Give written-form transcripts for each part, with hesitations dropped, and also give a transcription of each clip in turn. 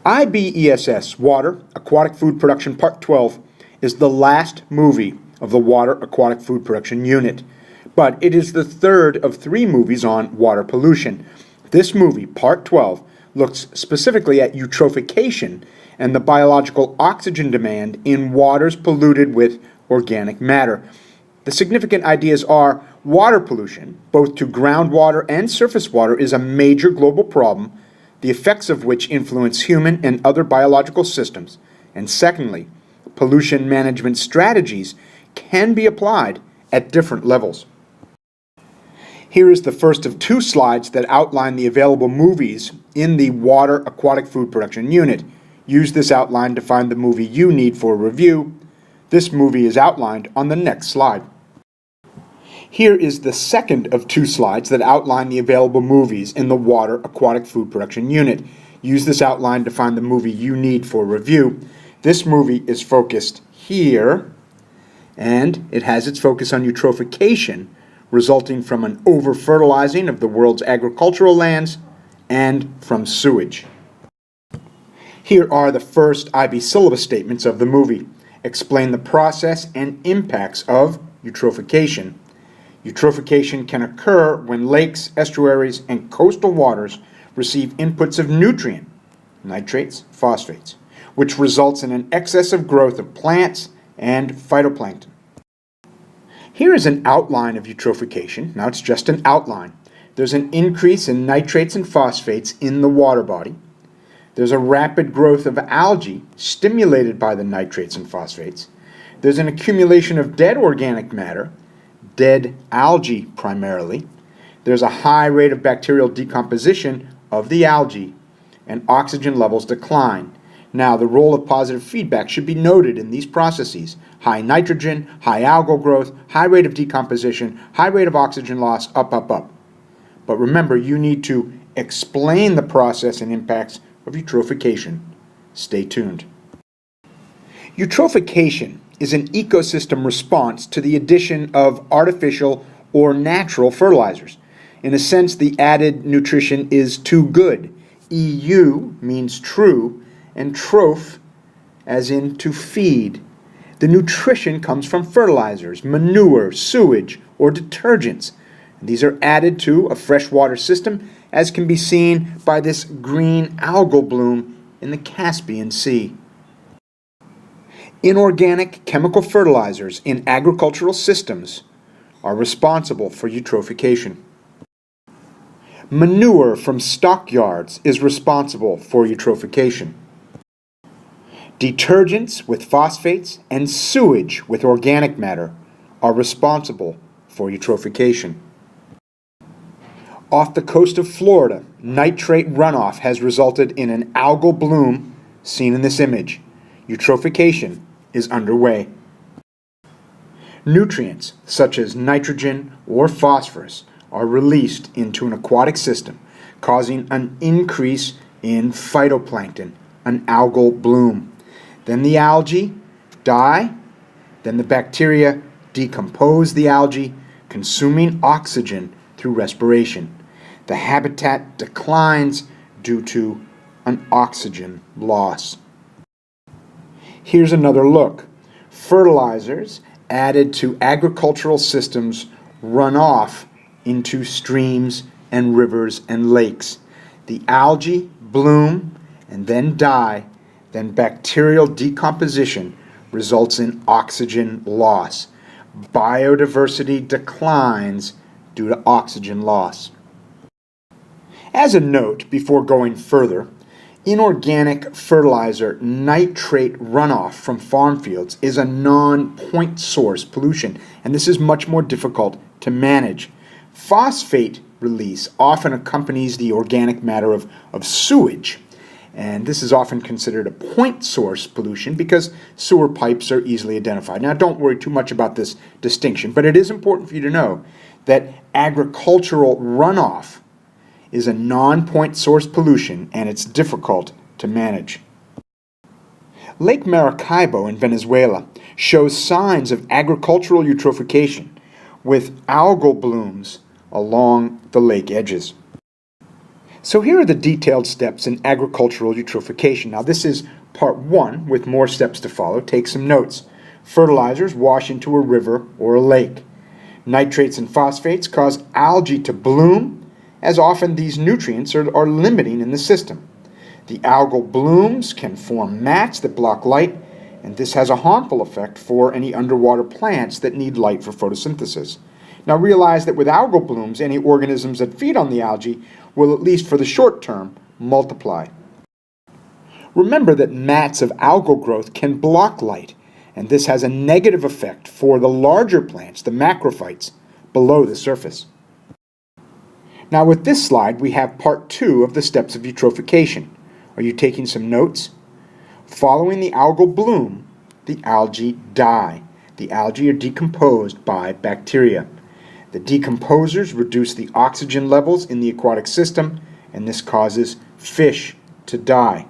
IBESS, Water, Aquatic Food Production Part 12, is the last movie of the Water Aquatic Food Production Unit, but it is the third of 3 movies on water pollution. This movie, Part 12, looks specifically at eutrophication and the biological oxygen demand in waters polluted with organic matter. The significant ideas are water pollution, both to groundwater and surface water, is a major global problem, the effects of which influence human and other biological systems. And secondly, pollution management strategies can be applied at different levels. Here is the first of 2 slides that outline the available movies in the Water Aquatic Food Production Unit. Use this outline to find the movie you need for review. This movie is outlined on the next slide. Here is the second of 2 slides that outline the available movies in the Water Aquatic Food Production Unit. Use this outline to find the movie you need for review. This movie is focused here, and it has its focus on eutrophication, resulting from an over-fertilizing of the world's agricultural lands and from sewage. Here are the first IB syllabus statements of the movie. Explain the process and impacts of eutrophication. Eutrophication can occur when lakes, estuaries, and coastal waters receive inputs of nutrient, nitrates, phosphates, which results in an excessive growth of plants and phytoplankton. Here is an outline of eutrophication. Now it's just an outline. There's an increase in nitrates and phosphates in the water body. There's a rapid growth of algae stimulated by the nitrates and phosphates. There's an accumulation of dead organic matter, dead algae primarily. There's a high rate of bacterial decomposition of the algae, and oxygen levels decline. Now, the role of positive feedback should be noted in these processes. High nitrogen, high algal growth, high rate of decomposition, high rate of oxygen loss, up, up, up. But remember, you need to explain the process and impacts of eutrophication. Stay tuned. Eutrophication is an ecosystem response to the addition of artificial or natural fertilizers. In a sense, the added nutrition is too good. EU means true, and troph, as in to feed. The nutrition comes from fertilizers, manure, sewage, or detergents. These are added to a freshwater system, as can be seen by this green algal bloom in the Caspian Sea. Inorganic chemical fertilizers in agricultural systems are responsible for eutrophication. Manure from stockyards is responsible for eutrophication. Detergents with phosphates and sewage with organic matter are responsible for eutrophication. Off the coast of Florida, nitrate runoff has resulted in an algal bloom seen in this image. Eutrophication is underway. Nutrients such as nitrogen or phosphorus are released into an aquatic system, causing an increase in phytoplankton, an algal bloom. Then the algae die, then the bacteria decompose the algae, consuming oxygen through respiration. The habitat declines due to an oxygen loss. Here's another look. Fertilizers added to agricultural systems run off into streams and rivers and lakes. The algae bloom and then die. Then bacterial decomposition results in oxygen loss. Biodiversity declines due to oxygen loss. As a note, before going further, inorganic fertilizer nitrate runoff from farm fields is a non-point source pollution, and this is much more difficult to manage. Phosphate release often accompanies the organic matter of sewage, and this is often considered a point source pollution because sewer pipes are easily identified. Now, don't worry too much about this distinction, but it is important for you to know that agricultural runoff is a non-point source pollution, and it's difficult to manage. Lake Maracaibo in Venezuela shows signs of agricultural eutrophication with algal blooms along the lake edges. So here are the detailed steps in agricultural eutrophication. Now this is part 1 with more steps to follow. Take some notes. Fertilizers wash into a river or a lake. Nitrates and phosphates cause algae to bloom, as often these nutrients are limiting in the system. The algal blooms can form mats that block light, and this has a harmful effect for any underwater plants that need light for photosynthesis. Now realize that with algal blooms, any organisms that feed on the algae will, at least for the short term, multiply. Remember that mats of algal growth can block light, and this has a negative effect for the larger plants, the macrophytes, below the surface. Now with this slide, we have part 2 of the steps of eutrophication. Are you taking some notes? Following the algal bloom, the algae die. The algae are decomposed by bacteria. The decomposers reduce the oxygen levels in the aquatic system, and this causes fish to die.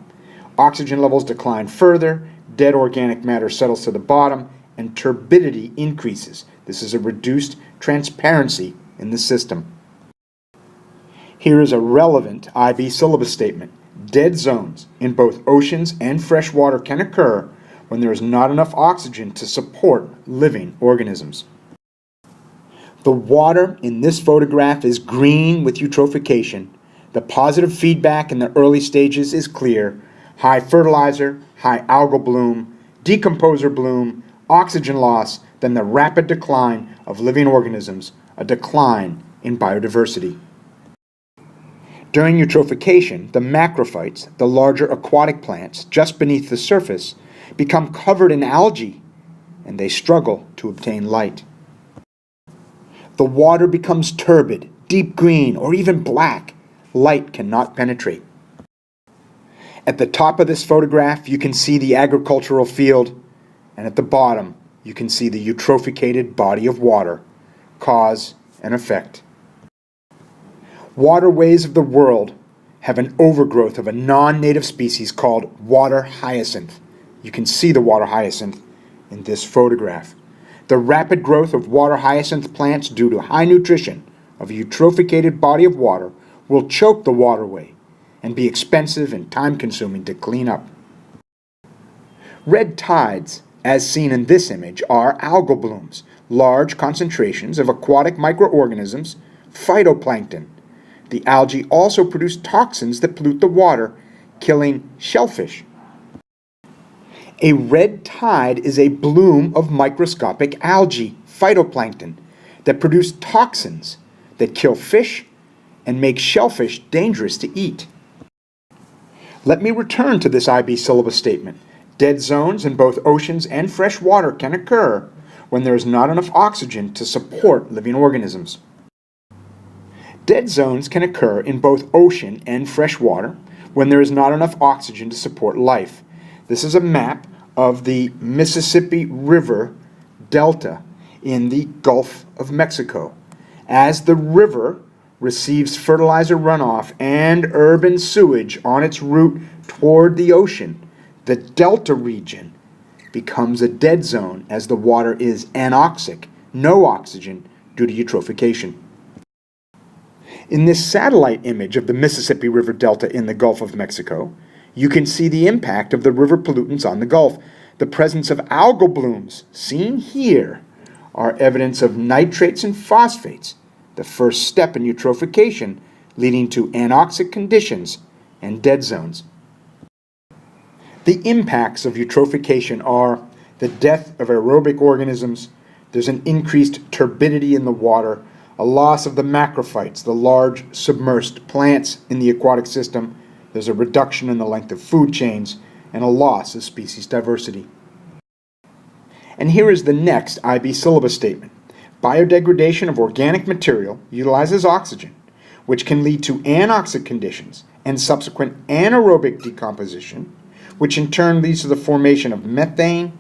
Oxygen levels decline further, dead organic matter settles to the bottom, and turbidity increases. This is a reduced transparency in the system. Here is a relevant IB syllabus statement. Dead zones in both oceans and fresh water can occur when there is not enough oxygen to support living organisms. The water in this photograph is green with eutrophication. The positive feedback in the early stages is clear. High fertilizer, high algal bloom, decomposer bloom, oxygen loss, then the rapid decline of living organisms, a decline in biodiversity. During eutrophication, the macrophytes, the larger aquatic plants just beneath the surface, become covered in algae, and they struggle to obtain light. The water becomes turbid, deep green, or even black. Light cannot penetrate. At the top of this photograph, you can see the agricultural field, and at the bottom, you can see the eutrophicated body of water. Cause and effect. Waterways of the world have an overgrowth of a non-native species called water hyacinth. You can see the water hyacinth in this photograph. The rapid growth of water hyacinth plants due to high nutrition of a eutrophicated body of water will choke the waterway and be expensive and time-consuming to clean up. Red tides, as seen in this image, are algal blooms, large concentrations of aquatic microorganisms, phytoplankton. The algae also produce toxins that pollute the water, killing shellfish. A red tide is a bloom of microscopic algae, phytoplankton, that produce toxins that kill fish and make shellfish dangerous to eat. Let me return to this IB syllabus statement. Dead zones in both oceans and fresh water can occur when there is not enough oxygen to support living organisms. Dead zones can occur in both ocean and fresh water when there is not enough oxygen to support life. This is a map of the Mississippi River Delta in the Gulf of Mexico. As the river receives fertilizer runoff and urban sewage on its route toward the ocean, the delta region becomes a dead zone as the water is anoxic, no oxygen, due to eutrophication. In this satellite image of the Mississippi River Delta in the Gulf of Mexico, you can see the impact of the river pollutants on the Gulf. The presence of algal blooms, seen here, are evidence of nitrates and phosphates, the first step in eutrophication, leading to anoxic conditions and dead zones. The impacts of eutrophication are the death of aerobic organisms, there's an increased turbidity in the water, a loss of the macrophytes, the large submersed plants in the aquatic system, there's a reduction in the length of food chains, and a loss of species diversity. And here is the next IB syllabus statement. Biodegradation of organic material utilizes oxygen, which can lead to anoxic conditions and subsequent anaerobic decomposition, which in turn leads to the formation of methane,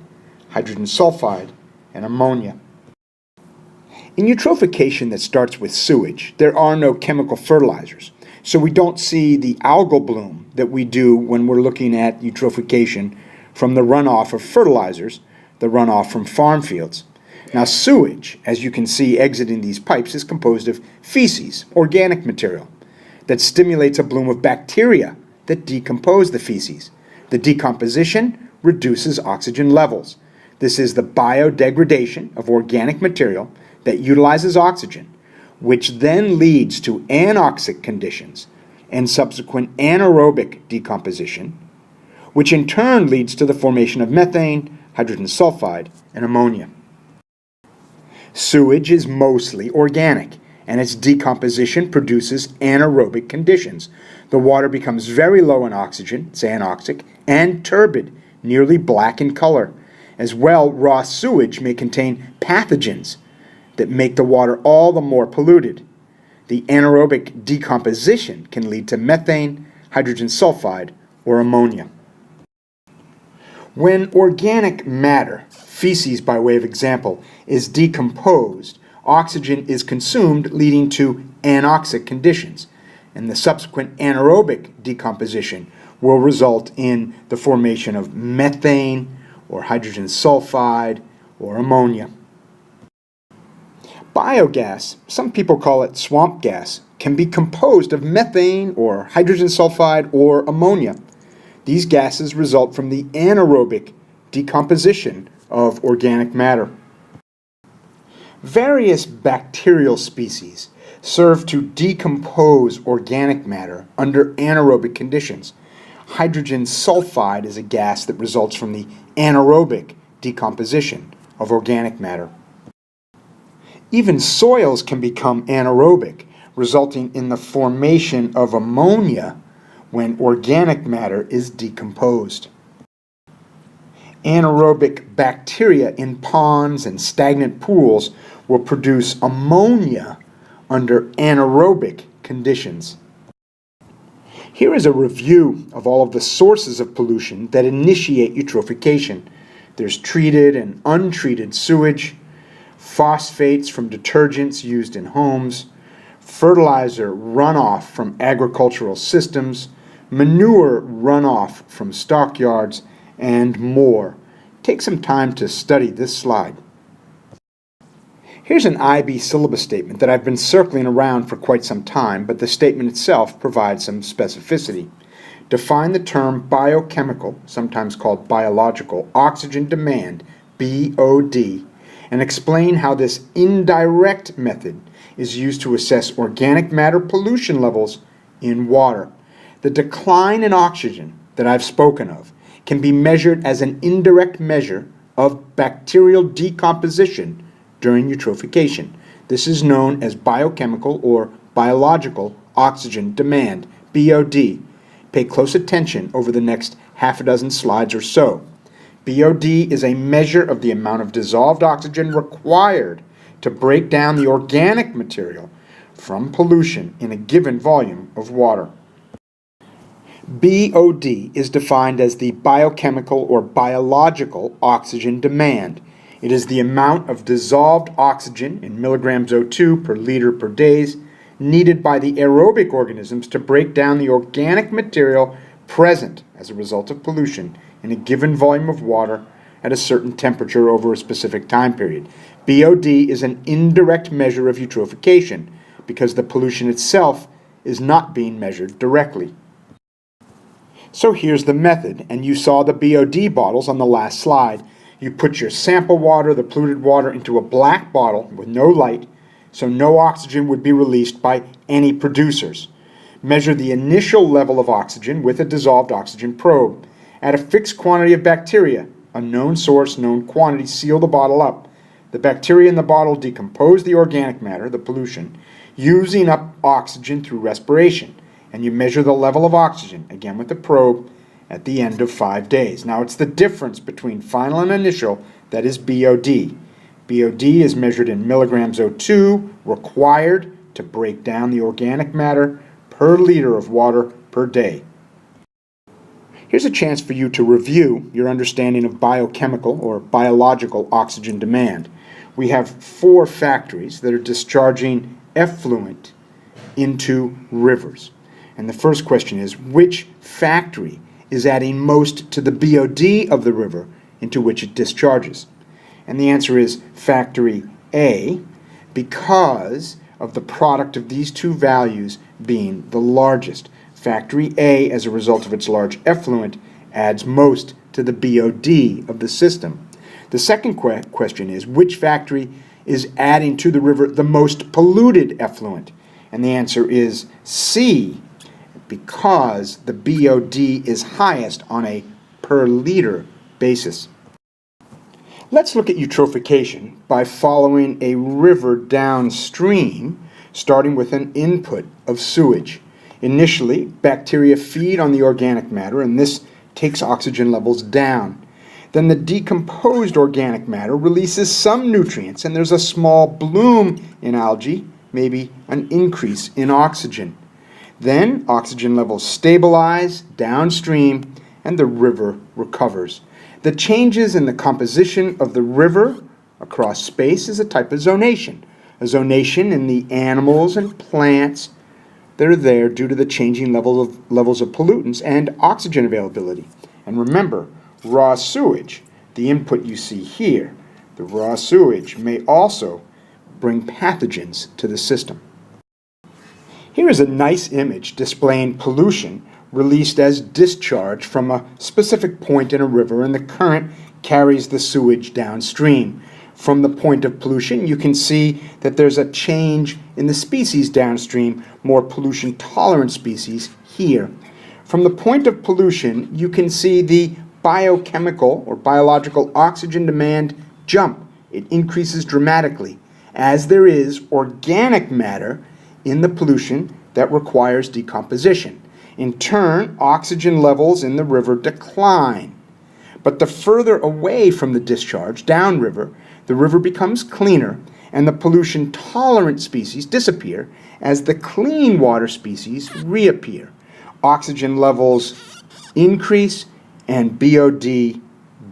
hydrogen sulfide, and ammonia. In eutrophication that starts with sewage, there are no chemical fertilizers, so we don't see the algal bloom that we do when we're looking at eutrophication from the runoff of fertilizers, the runoff from farm fields. Now sewage, as you can see exiting these pipes, is composed of feces, organic material. that stimulates a bloom of bacteria that decompose the feces. The decomposition reduces oxygen levels. This is the biodegradation of organic material that utilizes oxygen, which then leads to anoxic conditions and subsequent anaerobic decomposition, which in turn leads to the formation of methane, hydrogen sulfide, and ammonia. Sewage is mostly organic, and its decomposition produces anaerobic conditions. The water becomes very low in oxygen, it's anoxic, and turbid, nearly black in color. As well, raw sewage may contain pathogens that make the water all the more polluted. The anaerobic decomposition can lead to methane, hydrogen sulfide, or ammonia. When organic matter, feces by way of example, is decomposed, oxygen is consumed, leading to anoxic conditions, and the subsequent anaerobic decomposition will result in the formation of methane or hydrogen sulfide or ammonia. Biogas, some people call it swamp gas, can be composed of methane or hydrogen sulfide or ammonia. These gases result from the anaerobic decomposition of organic matter. Various bacterial species serve to decompose organic matter under anaerobic conditions. Hydrogen sulfide is a gas that results from the anaerobic decomposition of organic matter. Even soils can become anaerobic, resulting in the formation of ammonia when organic matter is decomposed. Anaerobic bacteria in ponds and stagnant pools will produce ammonia under anaerobic conditions. Here is a review of all of the sources of pollution that initiate eutrophication. There's treated and untreated sewage, phosphates from detergents used in homes, fertilizer runoff from agricultural systems, manure runoff from stockyards, and more. Take some time to study this slide. Here's an IB syllabus statement that I've been circling around for quite some time, but the statement itself provides some specificity. Define the term biochemical, sometimes called biological, oxygen demand, BOD, and explain how this indirect method is used to assess organic matter pollution levels in water. The decline in oxygen that I've spoken of can be measured as an indirect measure of bacterial decomposition during eutrophication. This is known as biochemical or biological oxygen demand, BOD. Pay close attention over the next half a dozen slides or so. BOD is a measure of the amount of dissolved oxygen required to break down the organic material from pollution in a given volume of water. BOD is defined as the biochemical or biological oxygen demand. It is the amount of dissolved oxygen in milligrams O2 per liter per day needed by the aerobic organisms to break down the organic material present as a result of pollution in a given volume of water at a certain temperature over a specific time period. BOD is an indirect measure of eutrophication because the pollution itself is not being measured directly. So here's the method, and you saw the BOD bottles on the last slide. You put your sample water, the polluted water, into a black bottle with no light, so no oxygen would be released by any producers. Measure the initial level of oxygen with a dissolved oxygen probe. Add a fixed quantity of bacteria, a known source, known quantity, seal the bottle up. The bacteria in the bottle decompose the organic matter, the pollution, using up oxygen through respiration, and you measure the level of oxygen, again with the probe, at the end of 5 days. Now it's the difference between final and initial that is BOD. BOD is measured in milligrams O2 required to break down the organic matter per liter of water per day. Here's a chance for you to review your understanding of biochemical or biological oxygen demand. We have 4 factories that are discharging effluent into rivers. And the first question is, which factory is adding most to the BOD of the river into which it discharges? And the answer is factory A, because of the product of these two values being the largest. Factory A, as a result of its large effluent, adds most to the BOD of the system. The second question is, which factory is adding to the river the most polluted effluent? And the answer is C, because the BOD is highest on a per liter basis. Let's look at eutrophication by following a river downstream, starting with an input of sewage. Initially, bacteria feed on the organic matter, and this takes oxygen levels down. Then the decomposed organic matter releases some nutrients, and there's a small bloom in algae, maybe an increase in oxygen. Then oxygen levels stabilize downstream, and the river recovers. The changes in the composition of the river across space is a type of zonation. A zonation in the animals and plants that are there due to the changing levels of pollutants and oxygen availability. And remember, raw sewage, the input you see here, the raw sewage may also bring pathogens to the system. Here is a nice image displaying pollution released as discharge from a specific point in a river, and the current carries the sewage downstream. From the point of pollution, you can see that there's a change in the species downstream, more pollution-tolerant species here. From the point of pollution, you can see the biochemical or biological oxygen demand jump. It increases dramatically as there is organic matter in the pollution that requires decomposition. In turn, oxygen levels in the river decline. But the further away from the discharge, downriver, the river becomes cleaner and the pollution-tolerant species disappear as the clean water species reappear. Oxygen levels increase and BOD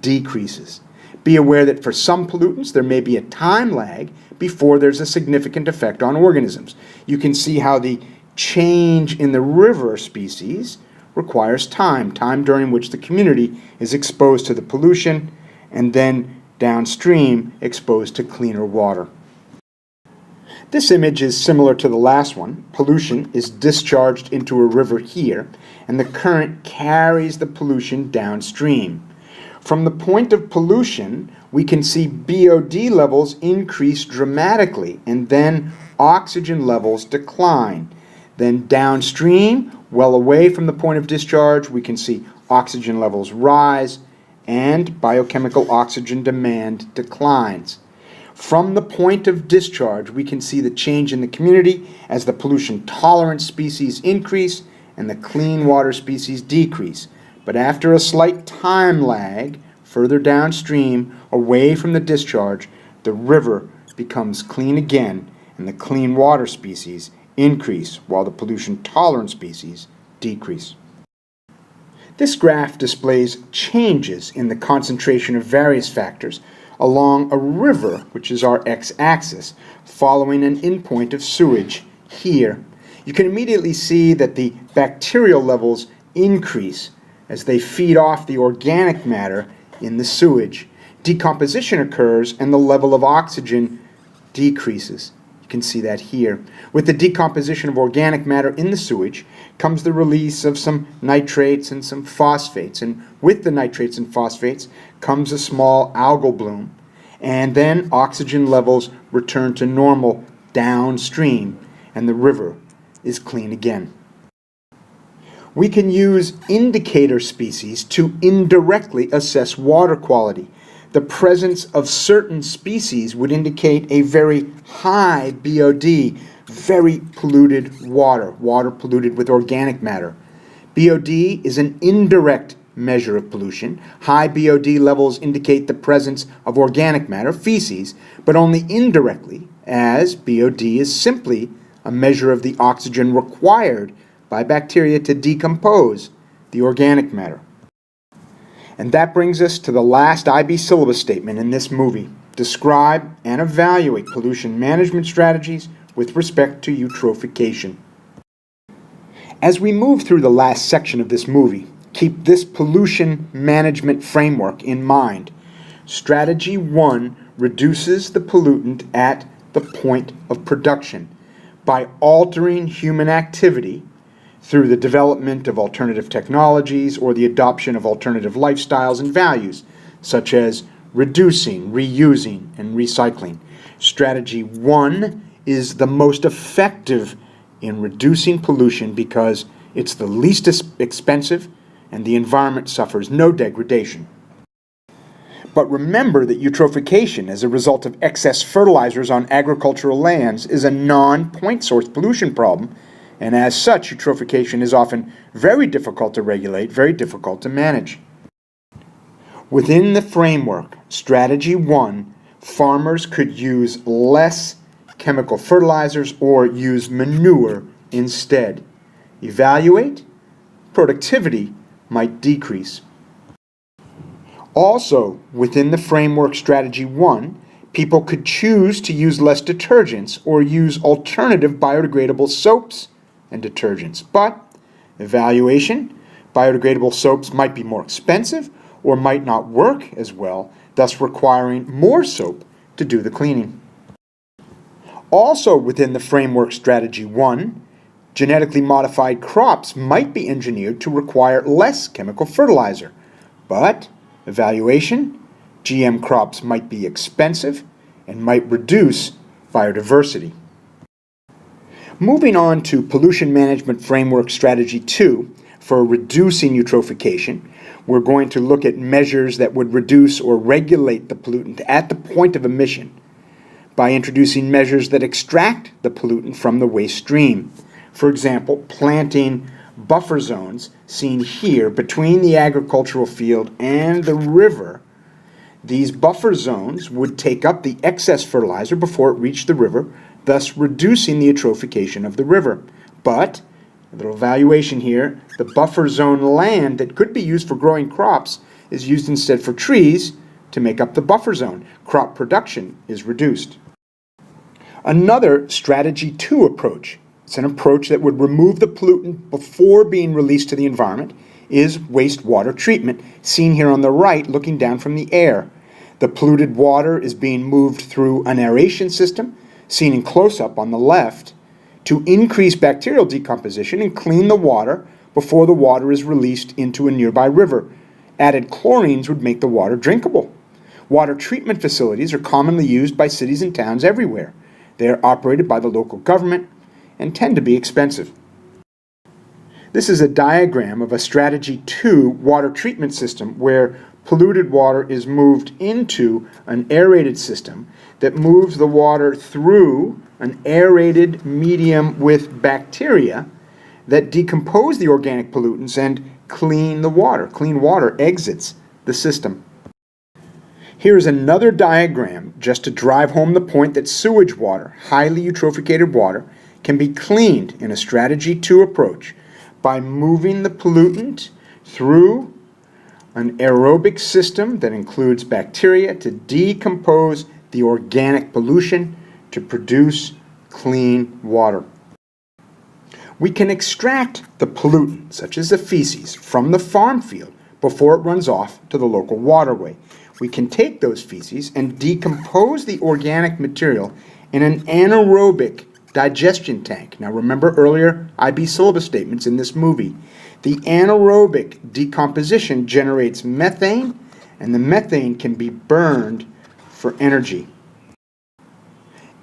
decreases. Be aware that for some pollutants there may be a time lag before there's a significant effect on organisms. You can see how the change in the river species requires time during which the community is exposed to the pollution and then downstream exposed to cleaner water. This image is similar to the last one. Pollution is discharged into a river here, and the current carries the pollution downstream. From the point of pollution, we can see BOD levels increase dramatically, and then oxygen levels decline. Then downstream, well away from the point of discharge, we can see oxygen levels rise and biochemical oxygen demand declines. From the point of discharge, we can see the change in the community as the pollution-tolerant species increase and the clean water species decrease. But after a slight time lag, further downstream, away from the discharge, the river becomes clean again and the clean water species increase while the pollution-tolerant species decrease. This graph displays changes in the concentration of various factors along a river, which is our x-axis, following an endpoint of sewage here. You can immediately see that the bacterial levels increase as they feed off the organic matter in the sewage. Decomposition occurs and the level of oxygen decreases. You can see that here. With the decomposition of organic matter in the sewage comes the release of some nitrates and some phosphates. And with the nitrates and phosphates comes a small algal bloom. And then oxygen levels return to normal downstream, and the river is clean again. We can use indicator species to indirectly assess water quality. The presence of certain species would indicate a very high BOD, very polluted water polluted with organic matter. BOD is an indirect measure of pollution. High BOD levels indicate the presence of organic matter, feces, but only indirectly, as BOD is simply a measure of the oxygen required by bacteria to decompose the organic matter. And that brings us to the last IB syllabus statement in this movie. Describe and evaluate pollution management strategies with respect to eutrophication. As we move through the last section of this movie, keep this pollution management framework in mind. Strategy 1 reduces the pollutant at the point of production. by altering human activity through the development of alternative technologies or the adoption of alternative lifestyles and values, such as reducing, reusing, and recycling. Strategy 1 is the most effective in reducing pollution because it's the least expensive and the environment suffers no degradation. But remember that eutrophication as a result of excess fertilizers on agricultural lands is a non-point source pollution problem, and as such, eutrophication is often very difficult to regulate, very difficult to manage. Within the framework, Strategy 1, farmers could use less chemical fertilizers or use manure instead. Evaluate, productivity might decrease. Also, within the framework Strategy 1, people could choose to use less detergents or use alternative biodegradable soaps and detergents. But, evaluation, biodegradable soaps might be more expensive or might not work as well, thus requiring more soap to do the cleaning. Also within the framework Strategy 1, genetically modified crops might be engineered to require less chemical fertilizer. But, evaluation, GM crops might be expensive and might reduce biodiversity. Moving on to Pollution Management Framework Strategy 2, for reducing eutrophication, we're going to look at measures that would reduce or regulate the pollutant at the point of emission by introducing measures that extract the pollutant from the waste stream. For example, planting buffer zones seen here between the agricultural field and the river. These buffer zones would take up the excess fertilizer before it reached the river, thus reducing the eutrophication of the river. But, a little evaluation here, the buffer zone land that could be used for growing crops is used instead for trees to make up the buffer zone. Crop production is reduced. Another Strategy 2 approach, it's an approach that would remove the pollutant before being released to the environment, is wastewater treatment, seen here on the right looking down from the air. The polluted water is being moved through an aeration system, seen in close-up on the left, to increase bacterial decomposition and clean the water before the water is released into a nearby river. Added chlorines would make the water drinkable. Water treatment facilities are commonly used by cities and towns everywhere. They are operated by the local government and tend to be expensive. This is a diagram of a Strategy 2 water treatment system where polluted water is moved into an aerated system that moves the water through an aerated medium with bacteria that decompose the organic pollutants and clean the water. Clean water exits the system. Here is another diagram just to drive home the point that sewage water, highly eutrophicated water, can be cleaned in a Strategy 2 approach by moving the pollutant through an aerobic system that includes bacteria to decompose the organic pollution to produce clean water. We can extract the pollutant, such as the feces, from the farm field before it runs off to the local waterway. We can take those feces and decompose the organic material in an anaerobic digestion tank. Now remember earlier IB syllabus statements in this movie. The anaerobic decomposition generates methane, and the methane can be burned for energy.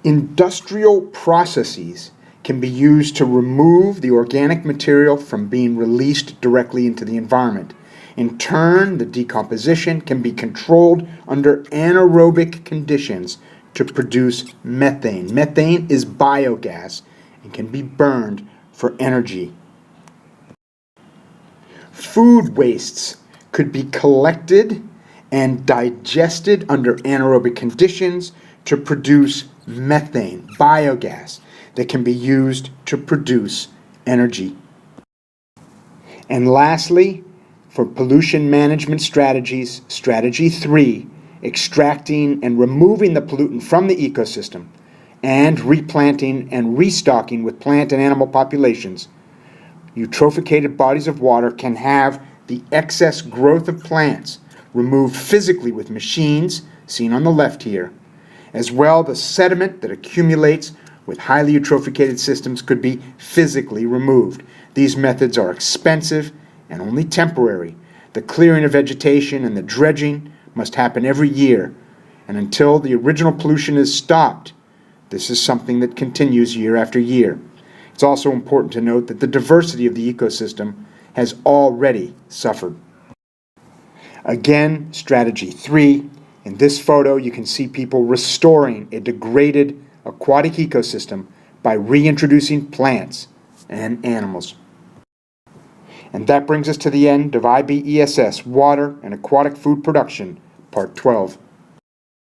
Industrial processes can be used to remove the organic material from being released directly into the environment. In turn, the decomposition can be controlled under anaerobic conditions to produce methane. Methane is biogas and can be burned for energy. Food wastes could be collected and digested under anaerobic conditions to produce methane, biogas, that can be used to produce energy. And lastly, for pollution management strategies, Strategy 3, extracting and removing the pollutant from the ecosystem, and replanting and restocking with plant and animal populations. Eutrophicated bodies of water can have the excess growth of plants removed physically with machines, seen on the left here, as well the sediment that accumulates with highly eutrophicated systems could be physically removed. These methods are expensive and only temporary. The clearing of vegetation and the dredging must happen every year, and until the original pollution is stopped, this is something that continues year after year. It's also important to note that the diversity of the ecosystem has already suffered. Again, strategy 3. In this photo, you can see people restoring a degraded aquatic ecosystem by reintroducing plants and animals. And that brings us to the end of IBESS, Water and Aquatic Food Production, Part 12.